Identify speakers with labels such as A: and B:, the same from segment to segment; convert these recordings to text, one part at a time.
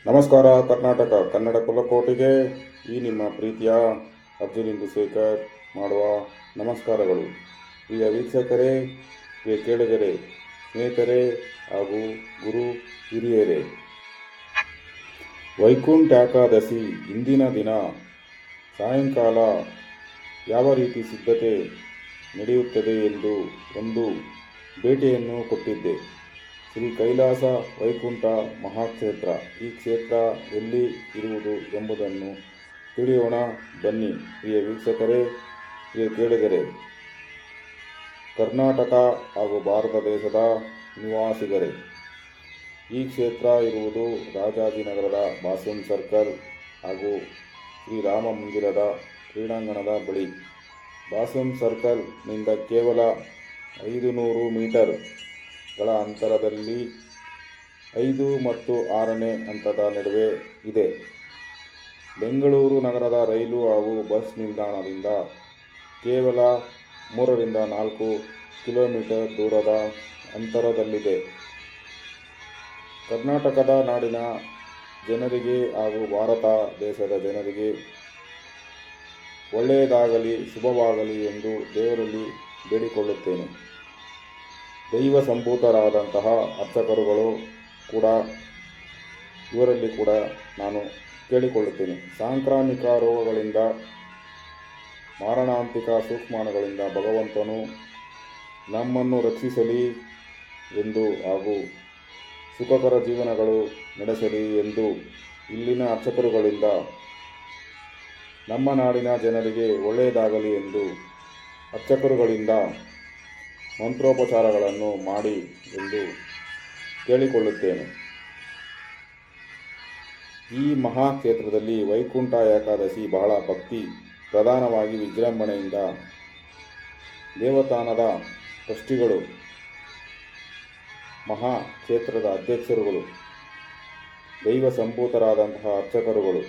A: ನಮಸ್ಕಾರ ಕರ್ನಾಟಕ ಕನ್ನಡ ಕುಲಕೋಟಿಗೆ ಈ ನಿಮ್ಮ ಪ್ರೀತಿಯ ಅರ್ಜುನಿಂದು ಶೇಖರ್ ಮಾಡುವ ನಮಸ್ಕಾರಗಳು. ಪ್ರಿಯ ವೀಕ್ಷಕರೇ, ಪ್ರಿಯ ಕೇಳುಗರೆ, ಸ್ನೇಹಿತರೆ ಹಾಗೂ ಗುರು ಹಿರಿಯರೇ, ವೈಕುಂಠ ಏಕಾದಶಿ ಇಂದಿನ ದಿನ ಸಾಯಂಕಾಲ ಯಾವ ರೀತಿ ಸಿದ್ಧತೆ ನಡೆಯುತ್ತದೆ ಎಂದು ಒಂದು ಭೇಟಿಯನ್ನು ಕೊಟ್ಟಿದ್ದೆ. ಶ್ರೀ ಕೈಲಾಸ ವೈಕುಂಠ ಮಹಾಕ್ಷೇತ್ರ. ಈ ಕ್ಷೇತ್ರ ಎಲ್ಲಿ ಇರುವುದು ಎಂಬುದನ್ನು ತಿಳಿಯೋಣ ಬನ್ನಿ. ಪ್ರಿಯ ವೀಕ್ಷಕರೇ, ಪ್ರಿಯ ಕೇಳುಗರೆ, ಕರ್ನಾಟಕ ಹಾಗೂ ಭಾರತ ದೇಶದ ನಿವಾಸಿಗರೇ, ಈ ಕ್ಷೇತ್ರ ಇರುವುದು ರಾಜಾಜಿನಗರದ ಬಾಸಮ್ ಸರ್ಕಲ್ ಹಾಗೂ ಶ್ರೀರಾಮ ಮಂದಿರದ ಕ್ರೀಡಾಂಗಣದ ಬಳಿ. ಬಾಸಮ್ ಸರ್ಕಲ್ನಿಂದ ಕೇವಲ 500 ಮೀಟರ್ಗಳ ಅಂತರದಲ್ಲಿ 5 ಮತ್ತು 6ನೇ ಹಂತದ ನಡುವೆ ಇದೆ. ಬೆಂಗಳೂರು ನಗರದ ರೈಲು ಹಾಗೂ ಬಸ್ ನಿಲ್ದಾಣದಿಂದ ಕೇವಲ 3 ರಿಂದ 4 ಕಿಲೋಮೀಟರ್ ದೂರದ ಅಂತರದಲ್ಲಿದೆ. ಕರ್ನಾಟಕದ ನಾಡಿನ ಜನರಿಗೆ ಹಾಗೂ ಭಾರತ ದೇಶದ ಜನರಿಗೆ ಒಳ್ಳೆಯದಾಗಲಿ, ಶುಭವಾಗಲಿ ಎಂದು ದೇವರಲ್ಲಿ ಬೇಡಿಕೊಳ್ಳುತ್ತೇನೆ. ದೈವ ಸಂಭೂತರಾದಂತಹ ಅರ್ಚಕರುಗಳು ಕೂಡ ಇವರಲ್ಲಿ ಕೂಡ ನಾನು ಕೇಳಿಕೊಳ್ಳುತ್ತೇನೆ. ಸಾಂಕ್ರಾಮಿಕ ರೋಗಗಳಿಂದ, ಮಾರಣಾಂತಿಕ ಸೂಕ್ಷ್ಮಾಣುಗಳಿಂದ ಭಗವಂತನು ನಮ್ಮನ್ನು ರಕ್ಷಿಸಲಿ ಎಂದು ಹಾಗೂ ಸುಖಕರ ಜೀವನಗಳು ನಡೆಸಲಿ ಎಂದು ಇಲ್ಲಿನ ಅರ್ಚಕರುಗಳಿಂದ ನಮ್ಮ ನಾಡಿನ ಜನರಿಗೆ ಒಳ್ಳೆಯದಾಗಲಿ ಎಂದು ಅರ್ಚಕರುಗಳಿಂದ ಮಂತ್ರೋಪಚಾರಗಳನ್ನು ಮಾಡಿ ಎಂದು ಕೇಳಿಕೊಳ್ಳುತ್ತೇನೆ. ಈ ಮಹಾಕ್ಷೇತ್ರದಲ್ಲಿ ವೈಕುಂಠ ಏಕಾದಶಿ ಬಹಳ ಭಕ್ತಿ ಪ್ರಧಾನವಾಗಿ ವಿಜೃಂಭಣೆಯಿಂದ ದೇವಸ್ಥಾನದ ಟ್ರಸ್ಟಿಗಳು, ಮಹಾಕ್ಷೇತ್ರದ ಅಧ್ಯಕ್ಷರುಗಳು, ದೈವ ಸಂಭೂತರಾದಂತಹ ಅರ್ಚಕರುಗಳು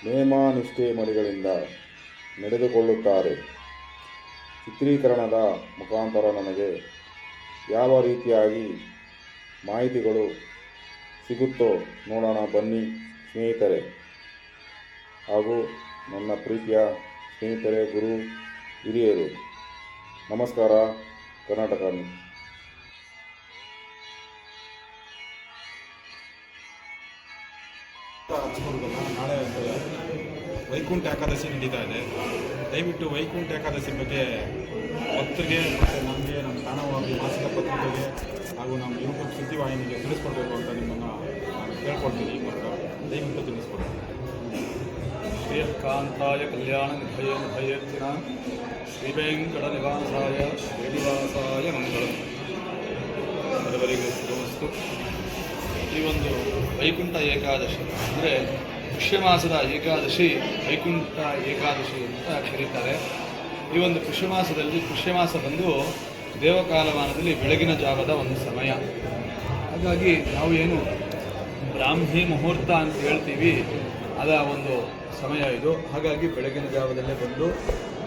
A: ನೇಮ ನಿಷ್ಠೆ ಮಡಿಗಳಿಂದ ನಡೆದುಕೊಳ್ಳುತ್ತಾರೆ. ಚಿತ್ರೀಕರಣದ ಮುಖಾಂತರ ನನಗೆ ಯಾವ ರೀತಿಯಾಗಿ ಮಾಹಿತಿಗಳು ಸಿಗುತ್ತೋ ನೋಡೋಣ ಬನ್ನಿ ಸ್ನೇಹಿತರೆ ಹಾಗೂ ನನ್ನ ಪ್ರೀತಿಯ ಸ್ನೇಹಿತರೆ, ಗುರು ಹಿರಿಯರು. ನಮಸ್ಕಾರ ಕರ್ನಾಟಕ.
B: ನಾಳೆ ವೈಕುಂಠ ಏಕಾದಶಿ ನಡೀತಾ ಇದೆ. ದಯವಿಟ್ಟು ವೈಕುಂಠ ಏಕಾದಶಿ ಬಗ್ಗೆ ಭಕ್ತರಿಗೆ ಮತ್ತು ನಮಗೆ, ನಮ್ಮ ತಾಣವಾಗಿ ಮಾಸಿಕ ಪತ್ರಿಕೆಗೆ ಹಾಗೂ ನಮ್ಮ ಯೂಟ್ಯೂಬ್ ಸುದ್ದಿವಾಹಿನಿಗೆ ತಿಳಿಸ್ಕೊಡ್ಬೇಕು ಅಂತ ನಿಮ್ಮನ್ನು ನಾನು ಕೇಳ್ಕೊಳ್ತೀನಿ. ಈ ಮೂಲಕ ದಯವಿಟ್ಟು ತಿಳಿಸ್ಕೊಡಿ.
C: ಶ್ರೀಕಾಂತಾಯ ಕಲ್ಯಾಣ ನಿಧಯೇ ನಿಧಯೇರ್ತಿನ ಶ್ರೀ ವೆಂಕಟ ನಿವಾಸಾಯ ಶ್ರೀನಿವಾಸಾಯ ಮಂಗಳಂ. ಸರ್ವರಿಗೂ ಶುಭಮಸ್ತು. ಈ ಒಂದು ವೈಕುಂಠ ಏಕಾದಶಿ ಅಂದರೆ ಪುಷ್ಯಮಾಸದ ಏಕಾದಶಿ ವೈಕುಂಠ ಏಕಾದಶಿ ಅಂತ ಕರೀತಾರೆ. ಈ ಒಂದು ಪುಷ್ಯಮಾಸ ಬಂದು ದೇವಕಾಲಮಾನದಲ್ಲಿ ಬೆಳಗಿನ ಜಾವದ ಒಂದು ಸಮಯ. ಹಾಗಾಗಿ ನಾವು ಏನು ಬ್ರಾಹ್ಮಿ ಮುಹೂರ್ತ ಅಂತ ಹೇಳ್ತೀವಿ, ಅದ ಒಂದು ಸಮಯ ಇದು. ಹಾಗಾಗಿ ಬೆಳಗಿನ ಜಾವದಲ್ಲೇ ಬಂದು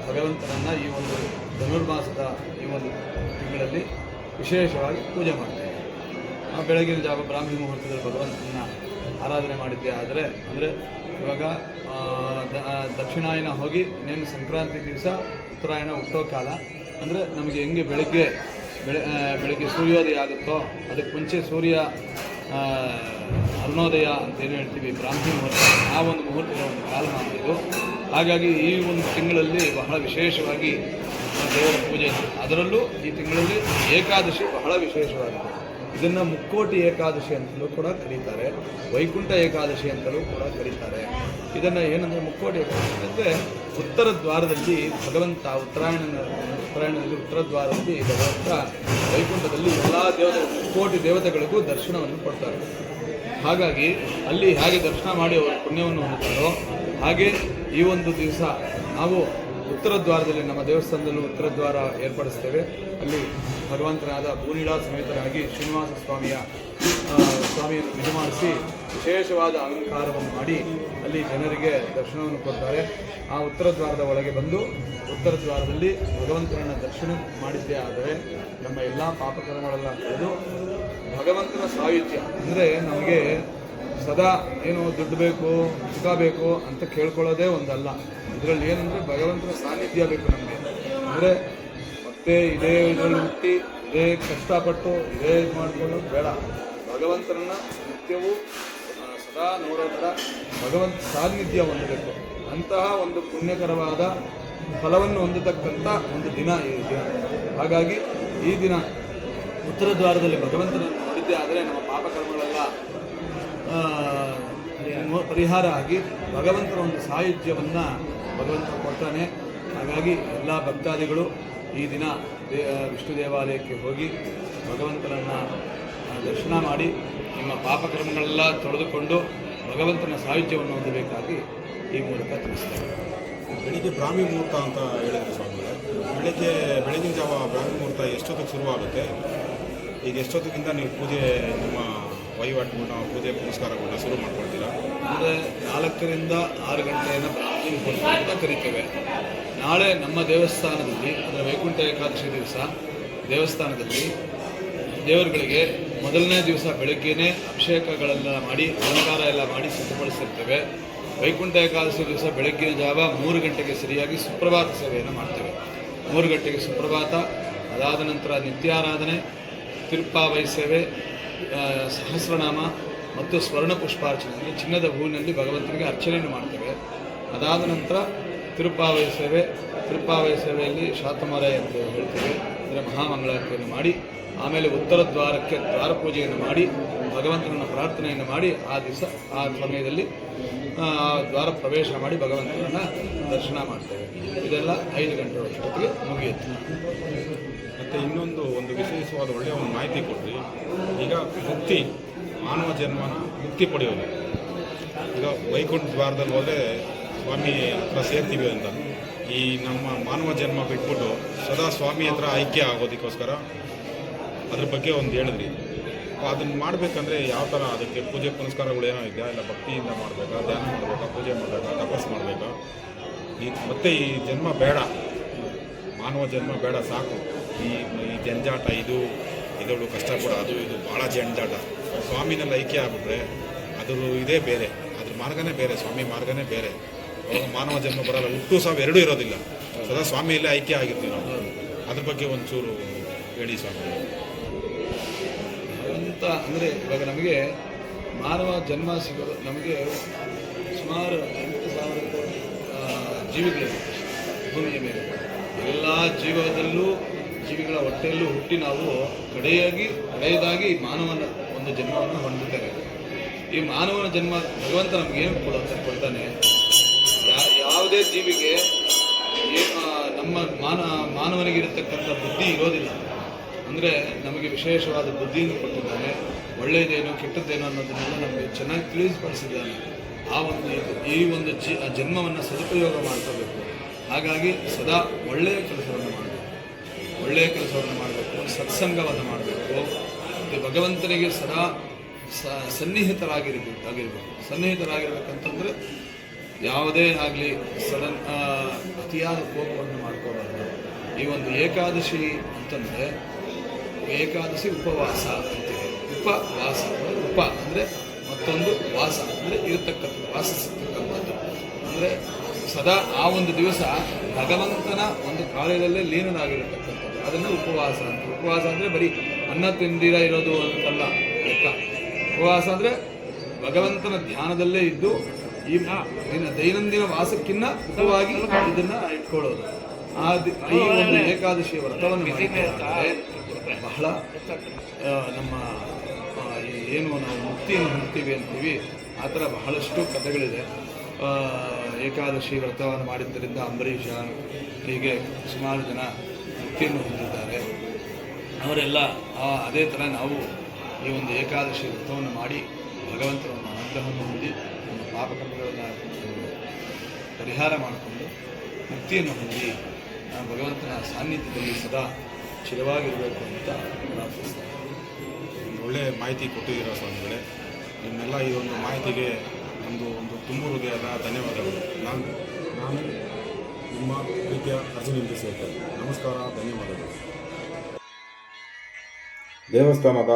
C: ಭಗವಂತನನ್ನು ಈ ಒಂದು ಧನುರ್ಮಾಸದ ಈ ಒಂದು ತಿಂಗಳಲ್ಲಿ ವಿಶೇಷವಾಗಿ ಪೂಜೆ ಮಾಡ್ತೇವೆ. ಆ ಬೆಳಗಿನ ಜಾವ ಬ್ರಾಹ್ಮಿ ಮುಹೂರ್ತದಲ್ಲಿ ಭಗವಂತನ ಆರಾಧನೆ ಮಾಡಿದ್ದೆ ಆದರೆ ಇವಾಗ ದಕ್ಷಿಣಾಯನ ಹೋಗಿ ಇನ್ನೇನು ಸಂಕ್ರಾಂತಿ ದಿವಸ ಉತ್ತರಾಯಣ ಹುಟ್ಟೋ ಕಾಲ. ಅಂದರೆ ನಮಗೆ ಹೆಂಗೆ ಬೆಳಗ್ಗೆ ಸೂರ್ಯೋದಯ ಆಗುತ್ತೋ ಅದಕ್ಕೆ ಮುಂಚೆ ಸೂರ್ಯ ಅರುಣೋದಯ ಅಂತೇನು ಹೇಳ್ತೀವಿ, ಬ್ರಾಹ್ಮಿ ಮುಹೂರ್ತ, ಆ ಒಂದು ಮುಹೂರ್ತದ ಒಂದು ಕಾಲಮಾನ ಇದು. ಹಾಗಾಗಿ ಈ ಒಂದು ತಿಂಗಳಲ್ಲಿ ಬಹಳ ವಿಶೇಷವಾಗಿ ದೇವರ ಪೂಜೆ, ಅದರಲ್ಲೂ ಈ ತಿಂಗಳಲ್ಲಿ ಏಕಾದಶಿ ಬಹಳ ವಿಶೇಷವಾಗಿದೆ. ಇದನ್ನು ಮುಕ್ಕೋಟಿ ಏಕಾದಶಿ ಅಂತಲೂ ಕೂಡ ಕರೀತಾರೆ, ವೈಕುಂಠ ಏಕಾದಶಿ ಅಂತಲೂ ಕೂಡ ಕರೀತಾರೆ. ಇದನ್ನು ಏನಂದರೆ ಮುಕ್ಕೋಟಿ ಏಕಾದಶಿ ಅಂದರೆ ಉತ್ತರ ದ್ವಾರದಲ್ಲಿ ಭಗವಂತ ಉತ್ತರಾಯಣದಲ್ಲಿ ಉತ್ತರ ದ್ವಾರದಲ್ಲಿ ಭಗವಂತ ವೈಕುಂಠದಲ್ಲಿ ಎಲ್ಲ ಕೋಟಿ ದೇವತೆಗಳಿಗೂ ದರ್ಶನವನ್ನು ಕೊಡ್ತಾರೆ. ಹಾಗಾಗಿ ಅಲ್ಲಿ ಹೇಗೆ ದರ್ಶನ ಮಾಡಿ ಅವರು ಪುಣ್ಯವನ್ನು ಹೊಂದುತ್ತಾರೋ ಹಾಗೆ ಈ ಒಂದು ದಿವಸ ನಾವು ಉತ್ತರ ದ್ವಾರದಲ್ಲಿ, ನಮ್ಮ ದೇವಸ್ಥಾನದಲ್ಲೂ ಉತ್ತರ ದ್ವಾರ ಏರ್ಪಡಿಸ್ತೇವೆ. ಅಲ್ಲಿ ಭಗವಂತನಾದ ಭೂನೀಳಾ ಸಮೇತರಾಗಿ ಶ್ರೀನಿವಾಸ ಸ್ವಾಮಿಯನ್ನು ವಿಜಯ ಮಾಡಿಸಿ ವಿಶೇಷವಾದ ಅಲಂಕಾರವನ್ನು ಮಾಡಿ ಅಲ್ಲಿ ಜನರಿಗೆ ದರ್ಶನವನ್ನು ಕೊಡ್ತಾರೆ. ಆ ಉತ್ತರ ದ್ವಾರದ ಒಳಗೆ ಬಂದು ಉತ್ತರ ದ್ವಾರದಲ್ಲಿ ಭಗವಂತನನ್ನು ದರ್ಶನ ಮಾಡಿದ್ದೇ ಆದರೆ ನಮ್ಮ ಎಲ್ಲ ಪಾಪಕರ್ಮಗಳೆಲ್ಲ ಕಳೆದು ಭಗವಂತನ ಸಾಯುಜ್ಯ ಅಂದರೆ ನಮಗೆ ಸದಾ ಏನು ದುಡ್ಡು ಬೇಕು ಸುಖ ಬೇಕು ಅಂತ ಕೇಳ್ಕೊಳ್ಳೋದೇ ಒಂದಲ್ಲ. ಇದರಲ್ಲಿ ಏನಂದರೆ ಭಗವಂತನ ಸಾನ್ನಿಧ್ಯ ಬೇಕು ನಮಗೆ. ಅಂದರೆ ಮತ್ತೆ ಇದೇ ಇದರಲ್ಲಿ ಹುಟ್ಟಿ ಇದೇ ಕಷ್ಟಪಟ್ಟು ಇದೇ ಇದು ಮಾಡಿಕೊಂಡು ಬೇಡ. ಭಗವಂತನನ್ನ ನಿತ್ಯವೂ ಸದಾ ನೋಡೋ ಥರ ಭಗವಂತ ಸಾನ್ನಿಧ್ಯ ಹೊಂದಬೇಕು. ಅಂತಹ ಒಂದು ಪುಣ್ಯಕರವಾದ ಫಲವನ್ನು ಹೊಂದತಕ್ಕಂಥ ಒಂದು ದಿನ ಈ ದಿನ. ಹಾಗಾಗಿ ಈ ದಿನ ಉತ್ತರ ದ್ವಾರದಲ್ಲಿ ಭಗವಂತನನ್ನು ನೋಡಿದ್ದೇ ಆದರೆ ನಮ್ಮ ಪಾಪಕರ್ಮಗಳೆಲ್ಲ ಪರಿಹಾರ ಆಗಿ ಭಗವಂತನ ಒಂದು ಸಾಹಿತ್ಯವನ್ನು ಭಗವಂತ ಕೊಡ್ತಾನೆ. ಹಾಗಾಗಿ ಎಲ್ಲ ಭಕ್ತಾದಿಗಳು ಈ ದಿನ ವಿಷ್ಣು ದೇವಾಲಯಕ್ಕೆ ಹೋಗಿ ಭಗವಂತನನ್ನು ದರ್ಶನ ಮಾಡಿ ನಿಮ್ಮ ಪಾಪಕರ್ಮಗಳೆಲ್ಲ ತೊಳೆದುಕೊಂಡು ಭಗವಂತನ ಸಾಹಿತ್ಯವನ್ನು ಹೊಂದಬೇಕಾಗಿ ಈ ಮೂಲಕ ತಿಳಿಸ್ತಾರೆ.
B: ಬೆಳಿಗ್ಗೆ ಬ್ರಾಹ್ಮಿ ಮುಹೂರ್ತ ಅಂತ ಹೇಳಿದ್ರು ಸ್ವಾಮಿಗಳೇ. ಬೆಳಗಿನ ಜಾವ ಬ್ರಾಹ್ಮಿ ಮುಹೂರ್ತ ಎಷ್ಟೊತ್ತಿಗೆ ಶುರುವಾಗುತ್ತೆ? ಈಗ ಎಷ್ಟೊತ್ತಿಗಿಂತ ನೀವು ಪೂಜೆ ನಿಮ್ಮ ವಹಿವಾಟುಗಳನ್ನ ಪೂಜೆ ಪುನಸ್ಕಾರಗಳನ್ನ ಶುರು ಮಾಡ್ಕೊಳ್ತೀರಾ?
C: ಅಂದರೆ 4 ರಿಂದ 6 ಗಂಟೆಯನ್ನು ಬ್ರಾಹ್ಮಿ ಮುಹೂರ್ತ ಅಂತ ಕರಿತೇವೆ. ನಾಳೆ ನಮ್ಮ ದೇವಸ್ಥಾನದಲ್ಲಿ ಅಂದರೆ ವೈಕುಂಠ ಏಕಾದಶಿ ದಿವಸ ದೇವಸ್ಥಾನದಲ್ಲಿ ದೇವರುಗಳಿಗೆ ಮೊದಲನೇ ದಿವಸ ಬೆಳಗ್ಗೆಯೇ ಅಭಿಷೇಕಗಳೆಲ್ಲ ಮಾಡಿ ಅಲಂಕಾರ ಎಲ್ಲ ಮಾಡಿ ಸಿದ್ಧಪಡಿಸಿರ್ತೇವೆ. ವೈಕುಂಠ ಏಕಾದಶಿ ದಿವಸ ಬೆಳಗ್ಗಿನ ಜಾವ 3 ಗಂಟೆಗೆ ಸರಿಯಾಗಿ ಸುಪ್ರಭಾತ ಸೇವೆಯನ್ನು ಮಾಡ್ತೇವೆ. 3 ಗಂಟೆಗೆ ಸುಪ್ರಭಾತ, ಅದಾದ ನಂತರ ನಿತ್ಯಾರಾಧನೆ, ತಿರುಪ್ಪಾವೈ ಸೇವೆ, ಸಹಸ್ರನಾಮ ಮತ್ತು ಸ್ವರ್ಣ ಪುಷ್ಪಾರ್ಚನೆ ಅಂದರೆ ಚಿನ್ನದ ಹೂವಿನಲ್ಲಿ ಭಗವಂತನಿಗೆ ಅರ್ಚನೆಯನ್ನು ಮಾಡ್ತೇವೆ. ಅದಾದ ನಂತರ ತಿರುಪ್ಪಾವೈ ಸೇವೆಯಲ್ಲಿ ಶಾತಮಾಲೆ ಅಂತ ಹೇಳ್ತೇವೆ, ಅಂದರೆ ಮಹಾಮಂಗಳಾರತಿಯನ್ನು ಮಾಡಿ ಆಮೇಲೆ ಉತ್ತರ ದ್ವಾರಕ್ಕೆ ದ್ವಾರ ಪೂಜೆಯನ್ನು ಮಾಡಿ ಭಗವಂತನನ್ನು ಪ್ರಾರ್ಥನೆಯನ್ನು ಮಾಡಿ ಆ ಸಮಯದಲ್ಲಿ ದ್ವಾರ ಪ್ರವೇಶ ಮಾಡಿ ಭಗವಂತನನ್ನು ದರ್ಶನ ಮಾಡ್ತೇವೆ. ಇದೆಲ್ಲ 5 ಗಂಟೆ ಅಷ್ಟೊತ್ತಿಗೆ ಮುಗಿಯುತ್ತೆ.
B: ಮತ್ತು ಒಂದು ವಿಶೇಷವಾದ ಒಳ್ಳೆಯ ಒಂದು ಮಾಹಿತಿ ಕೊಟ್ರಿ. ಈಗ ಮಾನವ ಜನ್ಮನ ಮುಕ್ತಿ ಪಡೆಯೋದು. ಈಗ ವೈಕುಂಠ ದ್ವಾರದಲ್ಲಿ ಹೋದರೆ ಸ್ವಾಮಿ ಹತ್ರ ಸೇರ್ತೀವಿ ಅಂತ ಈ ನಮ್ಮ ಮಾನವ ಜನ್ಮ ಬಿಟ್ಬಿಟ್ಟು ಸದಾ ಸ್ವಾಮಿ ಹತ್ರ ಐಕ್ಯ ಆಗೋದಕ್ಕೋಸ್ಕರ ಅದ್ರ ಬಗ್ಗೆ ಒಂದು ಹೇಳಿದ್ರಿ. ಅದನ್ನು ಮಾಡಬೇಕಂದ್ರೆ ಯಾವ ಥರ ಅದಕ್ಕೆ ಪೂಜೆ ಪುನಸ್ಕಾರಗಳು ಏನೋ ಇದೆಯಾ? ಇಲ್ಲ ಭಕ್ತಿಯಿಂದ ಮಾಡಬೇಕಾ, ಧ್ಯಾನ ಮಾಡಬೇಕಾ, ಪೂಜೆ ಮಾಡಬೇಕಾ, ತಪಸ್ಸು ಮಾಡಬೇಕಾ? ಮತ್ತೆ ಈ ಜನ್ಮ ಬೇಡ, ಮಾನವ ಜನ್ಮ ಬೇಡ, ಸಾಕು, ಈ ಜಂಜಾಟ, ಇದಳು ಕಷ್ಟಪಡ, ಇದು ಭಾಳ ಜಂಜಾಟ. ಸ್ವಾಮಿನಲ್ಲಿ ಐಕ್ಯ ಆಗಿಬಿಟ್ರೆ ಇದೇ ಬೇರೆ, ಅದ್ರ ಮಾರ್ಗನೇ ಬೇರೆ, ಸ್ವಾಮಿ ಮಾರ್ಗನೇ ಬೇರೆ. ಅವಾಗ ಮಾನವ ಜನ್ಮ ಬರಲ್ಲ, ಹುಟ್ಟು ಸಾವು ಎರಡೂ ಇರೋದಿಲ್ಲ. ಸದಾ ಸ್ವಾಮಿಯಲ್ಲೇ ಐಕ್ಯ ಆಗಿರ್ತೀವಿ ನಾವು. ಅದ್ರ ಬಗ್ಗೆ ಒಂಚೂರು ಹೇಳಿ ಸ್ವಾಮಿ.
C: ಅಂತ ಅಂದರೆ ಇವಾಗ ನಮಗೆ ಮಾನವ ಜನ್ಮ ಸಿಗೋದು ನಮಗೆ ಸುಮಾರು 8,000 ಜೀವಿಗಳಿವೆ ಭೂಮಿಯ ಮೇಲೆ. ಎಲ್ಲ ಜೀವಿಗಳ ಹೊಟ್ಟೆಯಲ್ಲೂ ಹುಟ್ಟಿ ನಾವು ಕಡೆಯದಾಗಿ ಮಾನವನ ಒಂದು ಜನ್ಮವನ್ನು ಹೊಂದುತ್ತೇವೆ. ಈ ಮಾನವನ ಜನ್ಮ ಭಗವಂತ ನಮಗೇನು ಕೊಡ್ತಾನೆ? ಯಾವುದೇ ಜೀವಿಗೆ ನಮ್ಮ ಮಾನವನಿಗಿರತಕ್ಕಂಥ ಬುದ್ಧಿ ಇರೋದಿಲ್ಲ. ಅಂದರೆ ನಮಗೆ ವಿಶೇಷವಾದ ಬುದ್ಧಿಯನ್ನು ಕೊಟ್ಟಿದ್ದಾನೆ. ಒಳ್ಳೆಯದೇನು ಕೆಟ್ಟದ್ದೇನು ಅನ್ನೋದನ್ನೆಲ್ಲ ನಮಗೆ ಚೆನ್ನಾಗಿ ತಿಳಿಸಿಪಡಿಸಿದ್ದಾನೆ. ಈ ಒಂದು ಜನ್ಮವನ್ನು ಸದುಪಯೋಗ ಮಾಡ್ಕೋಬೇಕು. ಹಾಗಾಗಿ ಸದಾ ಒಳ್ಳೆಯ ಕೆಲಸವನ್ನು ಮಾಡಬೇಕು, ಸತ್ಸಂಗವನ್ನು ಮಾಡಬೇಕು, ಮತ್ತು ಭಗವಂತನಿಗೆ ಸದಾ ಸನ್ನಿಹಿತರಾಗಿರ್ಬೇಕಂತಂದರೆ ಯಾವುದೇ ಆಗಲಿ ಅತಿಯಾದ ಕೋಪವನ್ನು ಮಾಡ್ಕೋಬಾರ್ದು. ಈ ಒಂದು ಏಕಾದಶಿ ಅಂತಂದರೆ ಏಕಾದಶಿ ಉಪವಾಸ ಅಂತೀವಿ. ಉಪ ಅಂದರೆ ಮತ್ತೊಂದು ವಾಸ ಅಂದರೆ ಇರತಕ್ಕಂಥದ್ದು, ವಾಸಿಸತಕ್ಕಂಥದ್ದು. ಅಂದರೆ ಸದಾ ಆ ಒಂದು ದಿವಸ ಭಗವಂತನ ಒಂದು ಕಾರ್ಯದಲ್ಲೇ ಲೀನನಾಗಿರತಕ್ಕಂಥದ್ದು, ಅದನ್ನು ಉಪವಾಸ ಅಂತ. ಉಪವಾಸ ಅಂದರೆ ಬರೀ ಅನ್ನ ತಿಂದಿರ ಇರೋದು ಅಂತಲ್ಲ ಲೆಕ್ಕ. ಉಪವಾಸ ಅಂದರೆ ಭಗವಂತನ ಧ್ಯಾನದಲ್ಲೇ ಇದ್ದು ಈ ದೈನಂದಿನ ವಾಸಕ್ಕಿನ್ನ ಉಪವಾಗಿ ಇದನ್ನು ಇಟ್ಕೊಳ್ಳೋದು. ಈ ಒಂದು ಏಕಾದಶಿಯ ವ್ರತವನ್ನು ಮಾಡಿದರೆ ಬಹಳ ನಮ್ಮ ಏನು ನಾವು ಮುಕ್ತಿಯನ್ನು ಹೊಂದ್ತೀವಿ ಅಂತೀವಿ, ಆ ಥರ ಬಹಳಷ್ಟು ಕಥೆಗಳಿದೆ. ಏಕಾದಶಿ ವ್ರತವನ್ನು ಮಾಡಿದ್ದರಿಂದ ಅಂಬರೀಷ ಹೀಗೆ ಸುಮಾರು ಜನ ಮುಕ್ತಿಯನ್ನು ಹೊಂದಿದ್ದಾರೆ. ಅವರೆಲ್ಲ ಅದೇ ಥರ ನಾವು ಈ ಒಂದು ಏಕಾದಶಿ ವ್ರತವನ್ನು ಮಾಡಿ ಭಗವಂತನ ಅನುಗ್ರಹವನ್ನು ಹೊಂದಿ ನಮ್ಮ ಪಾಪಕರ್ಮಗಳನ್ನು ಪರಿಹಾರ ಮಾಡಿಕೊಂಡು ಮುಕ್ತಿಯನ್ನು ಹೊಂದಿ ಭಗವಂತನ ಸಾನ್ನಿಧ್ಯದಲ್ಲಿ ಸದಾ ಚಿರವಾಗಿರಬೇಕು ಅಂತ ಪ್ರಾರ್ಥಿಸ್ತಾರೆ.
B: ಒಳ್ಳೆಯ ಮಾಹಿತಿ ಕೊಟ್ಟಿದ್ದೀರಾ ಸ್ವಾಮಿಗಳೇ. ನಿಮ್ಮೆಲ್ಲ ಈ ಒಂದು ಮಾಹಿತಿಗೆ ಒಂದು ತುಂಬ ಹೃದಯದ ಧನ್ಯವಾದಗಳು. ನಾನು ನಿಮ್ಮ ಪ್ರೀತಿಯ ಅರ್ಜುನ್ ಇಂದ್ರಶೇಖರ್. ನಮಸ್ಕಾರ, ಧನ್ಯವಾದಗಳು.
A: ದೇವಸ್ಥಾನದ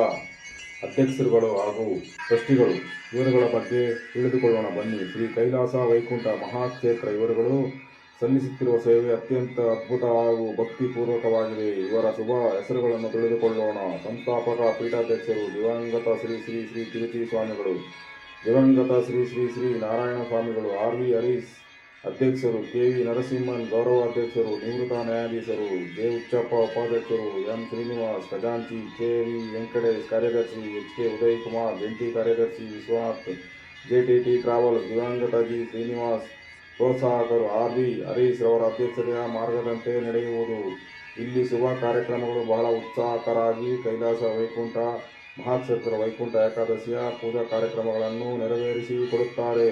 A: ಅಧ್ಯಕ್ಷರುಗಳು ಹಾಗೂ ಟ್ರಸ್ಟಿಗಳು ಇವರುಗಳ ಬಗ್ಗೆ ತಿಳಿದುಕೊಳ್ಳೋಣ ಬನ್ನಿ. ಶ್ರೀ ಕೈಲಾಸ ವೈಕುಂಠ ಮಹಾಕ್ಷೇತ್ರ ಇವರುಗಳು ಸಲ್ಲಿಸುತ್ತಿರುವ ಸೇವೆ ಅತ್ಯಂತ ಅದ್ಭುತ ಹಾಗೂ ಭಕ್ತಿಪೂರ್ವಕವಾಗಿದೆ. ಇವರ ಶುಭ ಹೆಸರುಗಳನ್ನು ತಿಳಿದುಕೊಳ್ಳೋಣ. ಸಂಸ್ಥಾಪಕ ಪೀಠಾಧ್ಯಕ್ಷರು ದಿವಂಗತ ಶ್ರೀ ಶ್ರೀ ಶ್ರೀ ತಿರುಚಿ ಸ್ವಾಮಿಗಳು, ದಿವಂಗತ ಶ್ರೀ ಶ್ರೀ ಶ್ರೀ ನಾರಾಯಣ ಸ್ವಾಮಿಗಳು. ಆರ್.ವಿ. ಹರೀಶ್ ಅಧ್ಯಕ್ಷರು, ಕೆ.ವಿ. ನರಸಿಂಹನ್ ಗೌರವಾಧ್ಯಕ್ಷರು, ನಿವೃತ್ತ ನ್ಯಾಯಾಧೀಶರು, ಜೆ. ಹುಚ್ಚಪ್ಪ ಉಪಾಧ್ಯಕ್ಷರು, ಎಂ. ಶ್ರೀನಿವಾಸ್ ಖಜಾಂಚಿ, ಕೆ.ವಿ. ವೆಂಕಟೇಶ್ ಕಾರ್ಯದರ್ಶಿ, ಎಚ್.ಕೆ. ಉದಯ್ ಕುಮಾರ್ ಜಂಟಿ ಕಾರ್ಯದರ್ಶಿ, ವಿಶ್ವನಾಥ್ ಜೆ.ಟಿ.ಟಿ ಟ್ರಾವೆಲ್, ದಿವಂಗತ ಜಿ. ಶ್ರೀನಿವಾಸ್ ಪ್ರೋತ್ಸಾಹಕರು. ಆರ್.ವಿ. ಹರೀಶ್ ರವರ ಅಧ್ಯಕ್ಷತೆಯ ಮಾರ್ಗದಂತೆ ನಡೆಯುವುದು. ಇಲ್ಲಿ ಶುಭ ಕಾರ್ಯಕ್ರಮಗಳು ಬಹಳ ಉತ್ಸಾಹಕರಾಗಿ ಕೈಲಾಸ ವೈಕುಂಠ ಮಹಾಕ್ಷೇತ್ರ ವೈಕುಂಠ ಏಕಾದಶಿಯ ಪೂಜಾ ಕಾರ್ಯಕ್ರಮಗಳನ್ನು ನೆರವೇರಿಸಿಕೊಡುತ್ತಾರೆ.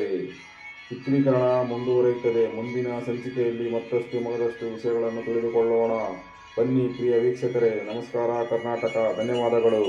A: ಚಿತ್ರೀಕರಣ ಮುಂದುವರಿಯುತ್ತದೆ. ಮುಂದಿನ ಸಂಚಿಕೆಯಲ್ಲಿ ಮತ್ತಷ್ಟು ಮಗದಷ್ಟು ವಿಷಯಗಳನ್ನು ತಿಳಿದುಕೊಳ್ಳೋಣ. ಬನ್ನಿ ಪ್ರಿಯ ವೀಕ್ಷಕರೇ. ನಮಸ್ಕಾರ ಕರ್ನಾಟಕ. ಧನ್ಯವಾದಗಳು.